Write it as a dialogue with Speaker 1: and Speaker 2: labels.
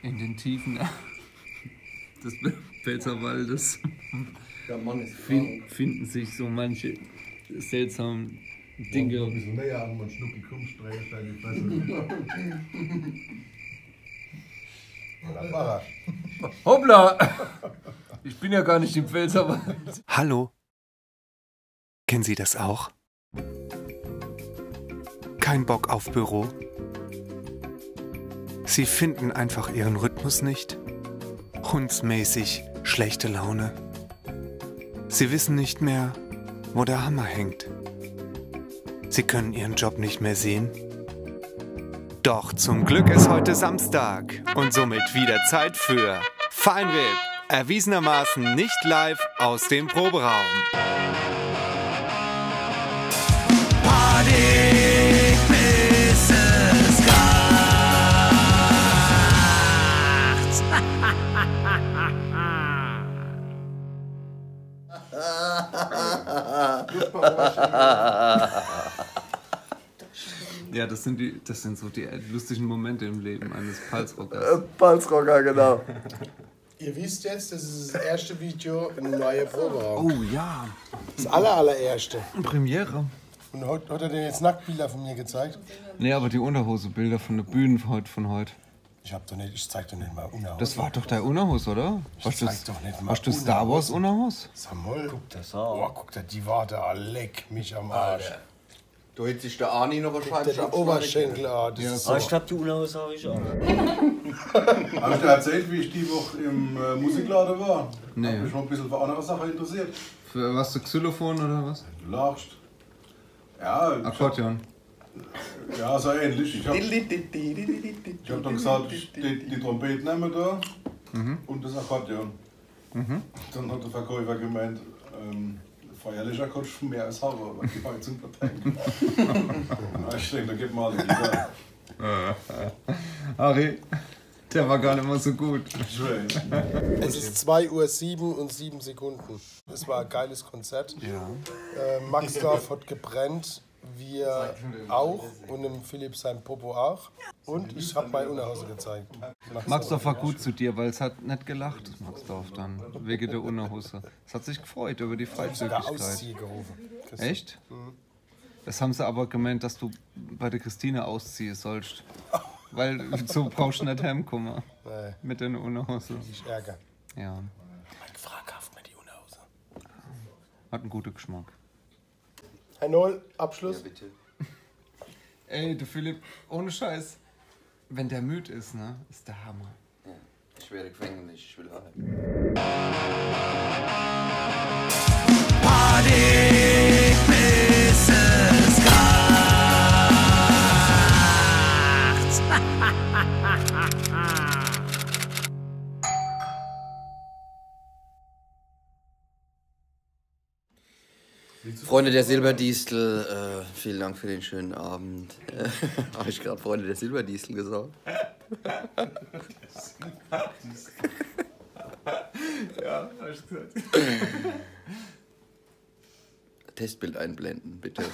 Speaker 1: In den Tiefen des Pfälzerwaldes finden sich so manche seltsame Dinge.
Speaker 2: Ein bisschen näher an, man Schnucki Krummsträger, steigt die Fresse.
Speaker 1: Hoppla! Ich bin ja gar nicht im Pfälzerwald.
Speaker 3: Hallo? Kennen Sie das auch? Kein Bock auf Büro? Sie finden einfach Ihren Rhythmus nicht? Hundsmäßig schlechte Laune? Sie wissen nicht mehr, wo der Hammer hängt? Sie können Ihren Job nicht mehr sehen? Doch zum Glück ist heute Samstag und somit wieder Zeit für Feinripp, erwiesenermaßen nicht live aus dem Proberaum. Party, bis es
Speaker 1: Ja, das sind so die lustigen Momente im Leben eines Palzrockers.
Speaker 4: Palzrocker, genau.
Speaker 2: Ihr wisst jetzt, das ist das erste Video im neuen Proberaum.
Speaker 1: Oh ja,
Speaker 2: Das allererste.
Speaker 1: Premiere.
Speaker 2: Und heute hat er dir jetzt Nacktbilder von mir gezeigt.
Speaker 1: Nee, aber die Unterhosebilder von der Bühne von heute.
Speaker 2: Ich zeig doch nicht mal Unterhose.
Speaker 1: Das war doch deine Unterhose, oder?
Speaker 2: zeig doch nicht mal
Speaker 1: Hast du Star Wars Unterhose?
Speaker 2: Samuel, guck das an. Oh, guck dir die Worte an, leck mich am Arsch.
Speaker 4: Da hätte sich der Arni noch
Speaker 2: Guck
Speaker 4: wahrscheinlich
Speaker 2: dir die Oberschenkel an. Das ist so.
Speaker 5: Ich hab die Unterhose habe ich auch.
Speaker 6: Habe ich dir erzählt, wie ich die Woche im Musikladen war?
Speaker 1: Nee.
Speaker 6: Hab mich noch ein bisschen für andere Sachen interessiert.
Speaker 1: Für was, für Xylophon oder was?
Speaker 6: Du lachst. Ja,
Speaker 1: Akkordeon.
Speaker 6: ja, so ähnlich. Ich hab dann gesagt, die Trompete nehmen da und das Akkordeon. Dann hat der Verkäufer gemeint, feierlicher kannst du mehr als haben, aber die Heizung verteilen. Ich denke, da gibt mal alle wieder.
Speaker 1: Harry, der war gar nicht mal so gut.
Speaker 2: Es ist 2:07 Uhr und 7 Sekunden. Es war ein geiles Konzert.
Speaker 1: Ja.
Speaker 2: Maxdorf hat gebrennt, wir auch und dem Philipp sein Popo auch. Und ich habe meine Unterhose gezeigt.
Speaker 1: Maxdorf war gut zu dir, weil es hat nicht gelacht, Maxdorf dann, wegen der Unterhose. Es hat sich gefreut über die
Speaker 2: Sogar
Speaker 1: Freizügigkeit.
Speaker 2: Auszieh gerufen.
Speaker 1: Echt? Das haben sie aber gemeint, dass du bei der Christine ausziehen sollst. Weil so brauchst du nicht heimkommen.
Speaker 2: Nee.
Speaker 1: Mit der Unterhose.
Speaker 2: Ich ärgere.
Speaker 1: Ja.
Speaker 2: Mein fraghaft mir die Unterhose.
Speaker 1: Hat einen guten Geschmack.
Speaker 2: Herr Noll, Abschluss.
Speaker 4: Bitte.
Speaker 1: Ey, du Philipp, ohne Scheiß. Wenn der müde ist, ne, ist der Hammer.
Speaker 4: Ja, ich werde gefängnis, ich will heim.
Speaker 3: Party, bis es
Speaker 4: Freunde der Silberdistel, vielen Dank für den schönen Abend. Habe ich gerade Freunde der Silberdistel gesagt?
Speaker 1: Ja, hast du gesagt.
Speaker 4: Testbild einblenden, bitte.